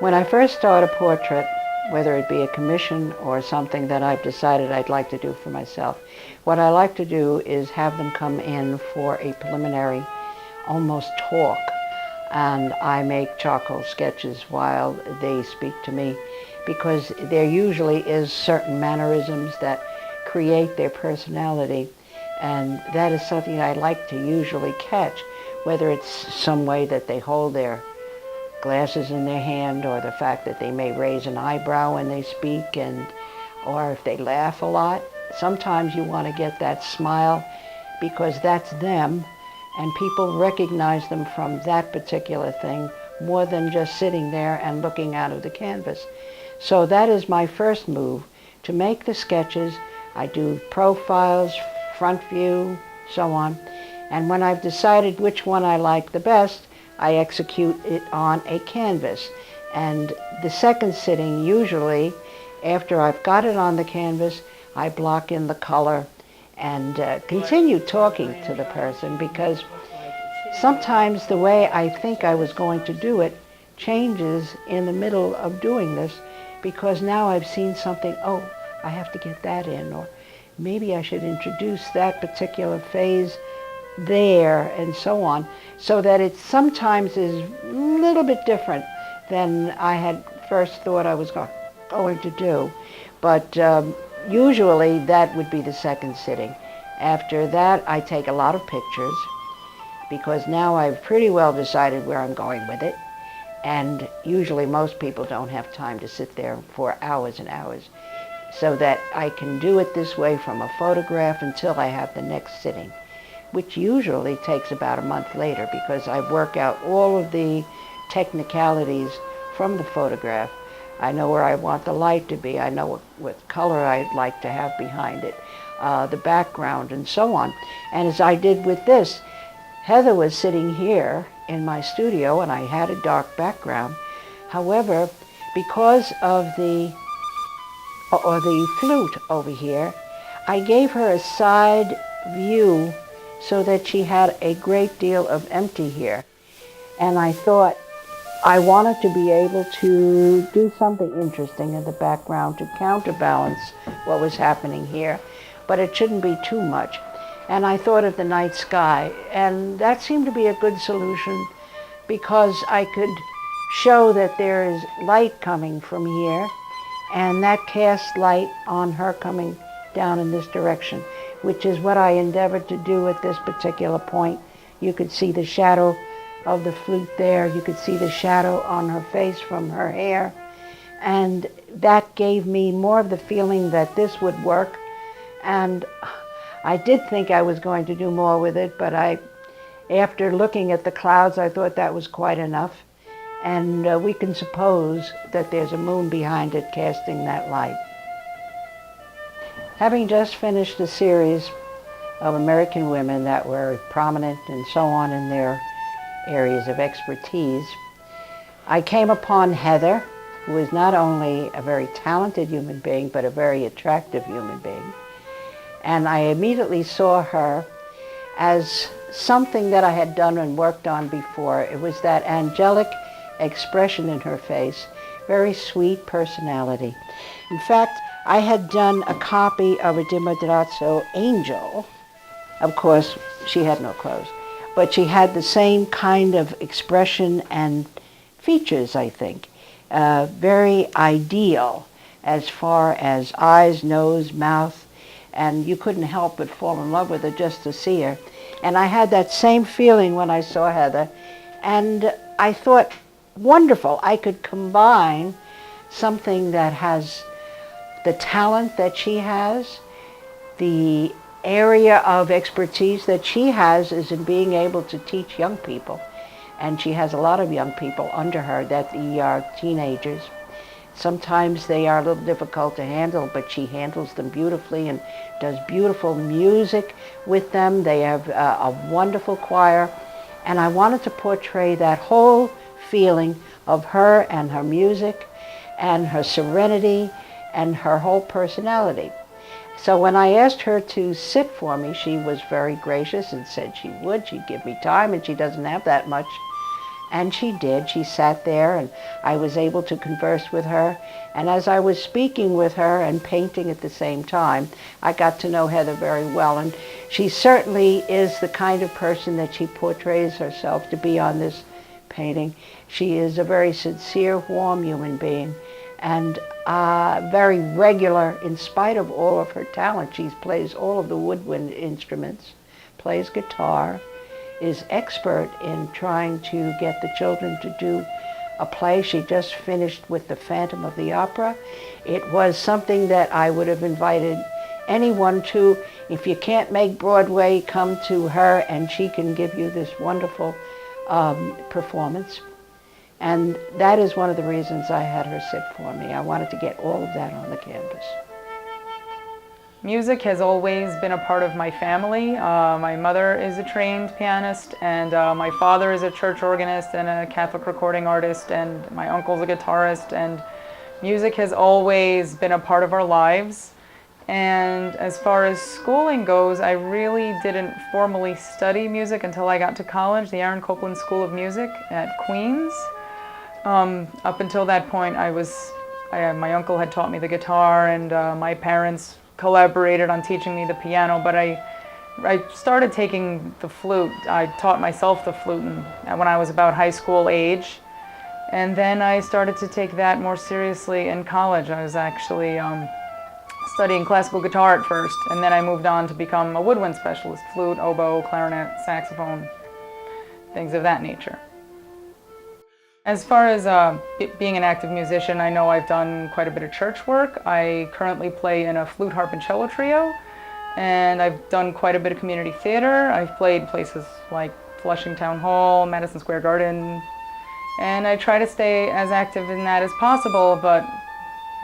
When I first start a portrait, whether it be a commission or something that I've decided I'd like to do for myself, what I like to do is have them come in for a preliminary, almost talk, and I make charcoal sketches while they speak to me, because there usually is certain mannerisms that create their personality, and that is something I like to usually catch, whether it's some way that they hold their glasses in their hand, or the fact that they may raise an eyebrow when they speak, or if they laugh a lot. Sometimes you want to get that smile because that's them, and people recognize them from that particular thing more than just sitting there and looking out of the canvas. So that is my first move, to make the sketches. I do profiles, front view, so on. And when I've decided which one I like the best, I execute it on a canvas. And the second sitting, usually, after I've got it on the canvas, I block in the color and continue talking to the person, because sometimes the way I think I was going to do it changes in the middle of doing this, because now I've seen something, oh, I have to get that in, or maybe I should introduce that particular phase there, and so on, so that it sometimes is a little bit different than I had first thought I was going to do. But usually that would be the second sitting. After that, I take a lot of pictures, because now I've pretty well decided where I'm going with it. And usually most people don't have time to sit there for hours and hours. So that I can do it this way from a photograph until I have the next sitting, which usually takes about a month later, because I work out all of the technicalities from the photograph. I know where I want the light to be. I know what color I'd like to have behind it, the background, and so on. And as I did with this, Heather was sitting here in my studio, and I had a dark background. However, because of the flute over here, I gave her a side view so that she had a great deal of empty here. And I thought I wanted to be able to do something interesting in the background to counterbalance what was happening here, but it shouldn't be too much. And I thought of the night sky, and that seemed to be a good solution, because I could show that there is light coming from here, and that casts light on her coming down in this direction, which is what I endeavored to do at this particular point. You could see the shadow of the flute there. You could see the shadow on her face from her hair. And that gave me more of the feeling that this would work. And I did think I was going to do more with it, but after looking at the clouds, I thought that was quite enough. And we can suppose that there's a moon behind it casting that light. Having just finished a series of American women that were prominent and so on in their areas of expertise, I came upon Heather, who is not only a very talented human being, but a very attractive human being. And I immediately saw her as something that I had done and worked on before. It was that angelic expression in her face, very sweet personality. In fact, I had done a copy of a Di Madrazo angel. Of course, she had no clothes, but she had the same kind of expression and features, I think. Very ideal as far as eyes, nose, mouth, and you couldn't help but fall in love with her just to see her. And I had that same feeling when I saw Heather, and I thought, wonderful, I could combine something that has the talent that she has, the area of expertise that she has is in being able to teach young people. And she has a lot of young people under her that are teenagers. Sometimes they are a little difficult to handle, but she handles them beautifully and does beautiful music with them. They have a wonderful choir. And I wanted to portray that whole feeling of her and her music and her serenity and her whole personality. So when I asked her to sit for me, she was very gracious and said she would. She'd give me time, and she doesn't have that much And she did. She sat there and I was able to converse with her. And as I was speaking with her and painting at the same time, I got to know Heather very well. And she certainly is the kind of person that she portrays herself to be on this painting. She is a very sincere, warm human being and very regular in spite of all of her talent. She plays all of the woodwind instruments, plays guitar, is expert in trying to get the children to do a play. She just finished with The Phantom of the Opera. It was something that I would have invited anyone to. If you can't make Broadway, come to her and she can give you this wonderful performance. And that is one of the reasons I had her sit for me. I wanted to get all of that on the canvas. Music has always been a part of my family. My mother is a trained pianist, and my father is a church organist and a Catholic recording artist, and my uncle's a guitarist, and music has always been a part of our lives. And as far as schooling goes, I really didn't formally study music until I got to college, the Aaron Copland School of Music at Queens. Up until that point, my uncle had taught me the guitar, and my parents collaborated on teaching me the piano, but I started taking the flute. I taught myself the flute when I was about high school age, and then I started to take that more seriously in college. I was actually studying classical guitar at first, and then I moved on to become a woodwind specialist, flute, oboe, clarinet, saxophone, things of that nature. As far as being an active musician, I know I've done quite a bit of church work. I currently play in a flute, harp, and cello trio, and I've done quite a bit of community theater. I've played places like Flushing Town Hall, Madison Square Garden, and I try to stay as active in that as possible, but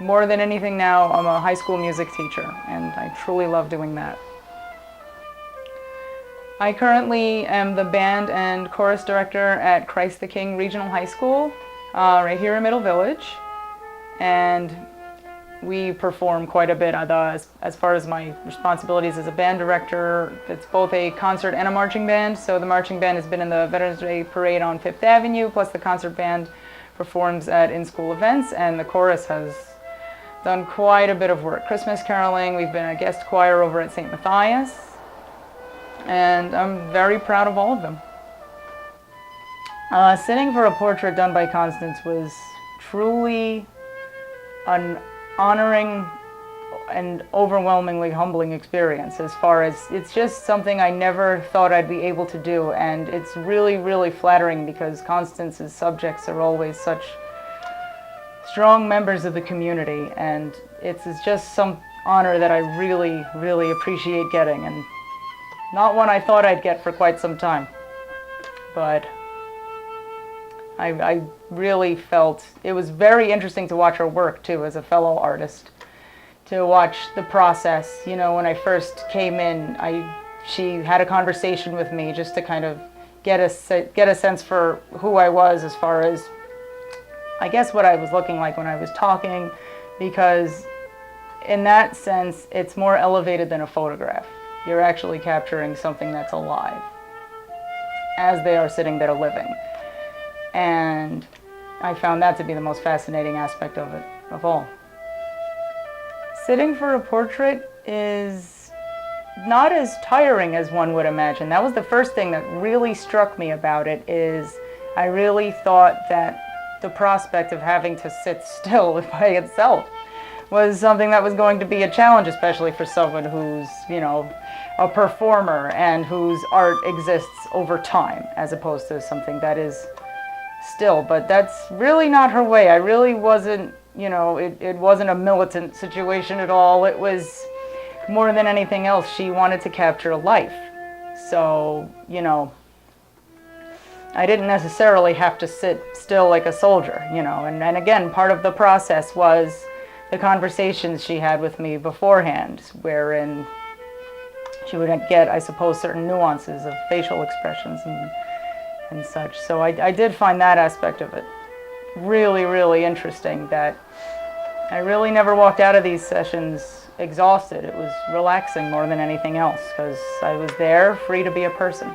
more than anything now, I'm a high school music teacher, and I truly love doing that. I currently am the band and chorus director at Christ the King Regional High School, right here in Middle Village, and we perform quite a bit. As far as my responsibilities as a band director, it's both a concert and a marching band. So the marching band has been in the Veterans Day Parade on 5th Avenue, plus the concert band performs at in-school events, and the chorus has done quite a bit of work. Christmas caroling, we've been a guest choir over at St. Matthias, and I'm very proud of all of them. Sitting for a portrait done by Constance was truly an honoring and overwhelmingly humbling experience. As far as it's just something I never thought I'd be able to do, and it's really, really flattering because Constance's subjects are always such strong members of the community, and it's just some honor that I really, really appreciate getting, and not one I thought I'd get for quite some time. But I really felt it was very interesting to watch her work too, as a fellow artist, to watch the process. You know, when I first came in, she had a conversation with me just to kind of get a sense for who I was, as far as I guess what I was looking like when I was talking, because in that sense it's more elevated than a photograph. You're actually capturing something that's alive as they are sitting there living. And I found that to be the most fascinating aspect of it, of all. Sitting for a portrait is not as tiring as one would imagine. That was the first thing that really struck me about it, is I really thought that the prospect of having to sit still by itself was something that was going to be a challenge, especially for someone who's, you know, a performer and whose art exists over time, as opposed to something that is still. But that's really not her way. I really wasn't, you know, it wasn't a militant situation at all. It was more than anything else, she wanted to capture life. So, you know, I didn't necessarily have to sit still like a soldier, you know, and again, part of the process was the conversations she had with me beforehand, wherein she would get, I suppose, certain nuances of facial expressions and such. So I did find that aspect of it really, really interesting, that I really never walked out of these sessions exhausted. It was relaxing more than anything else, because I was there free to be a person.